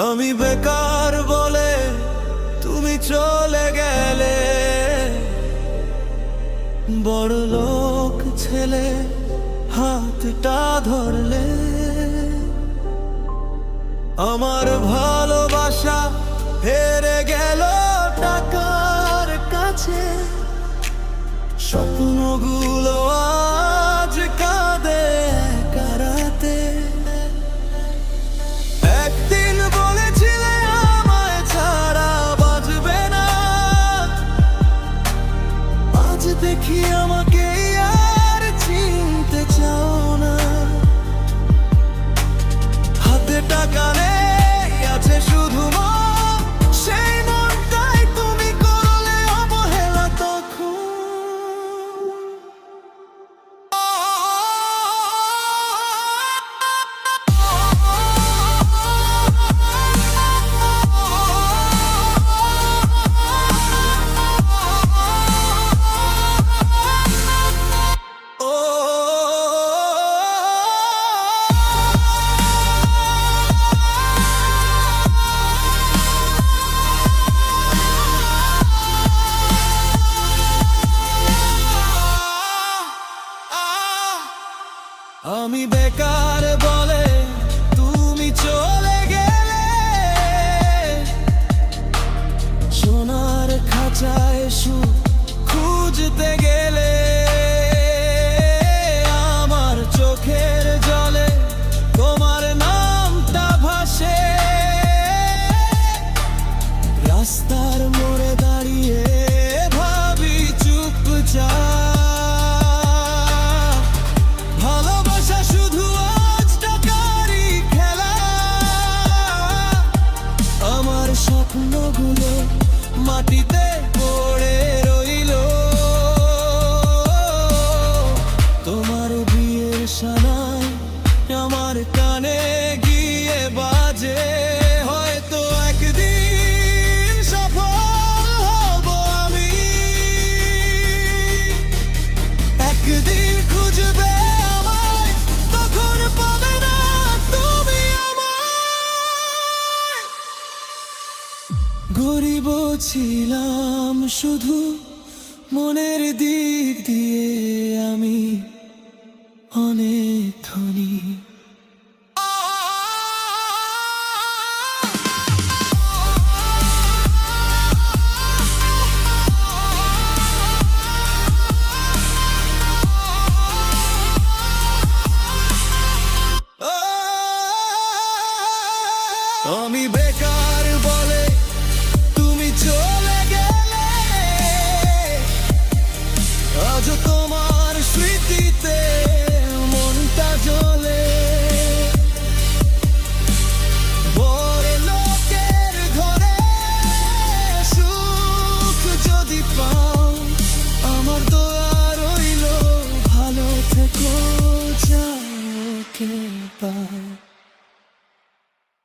আমি বেকার বলে তুমি চলে গেলে, বড়লোক ছেলে হাতটা ধরলে। আমার ভালোবাসা হেরে গেল টাকার কাছে, স্বপ্নগুলো আজ কাঁদে কারাতে। একদিন বলেছিলে আমায় ছাড়া বাঁচবে না, আজ দেখি আমাকে আর চিনতে চাও না। হাতে টাকা নেই, আছে শুধু মন, সেই মনটাই তুমি করলে অবহেলা তখন। আমি বেকার বলে তুমি চলে গেলে, সোনার খাঁচায় সুখ খুঁজতে গেলে। আমার চোখের জলে তোমার নামটা ভাসে, রাস্তার মোড়ে দাঁড়িয়ে ভাবি চুপচাপ। স্বপ্নগুলো মাটিতে পড়ে রইল, তোমার বিয়ের সানাই আমার কানে গিয়ে বাজে। হয়তো একদিন সফল হব আমি, একদিন খুঁজবে আমায়, তখন পাবে না তুমি আমায়। গরিব ছিলাম শুধু মনের দিক দিয়ে, আমি অনেক ধনী। আমি বেকার বলে তুমি চলে গেলে, আজ তোমার স্মৃতিতে মনটা জ্বলে। বড় লোকের ঘরে সুখ যদি পাও, আমার দোয়া রইল ভালো থেকো, যাও কে পাও।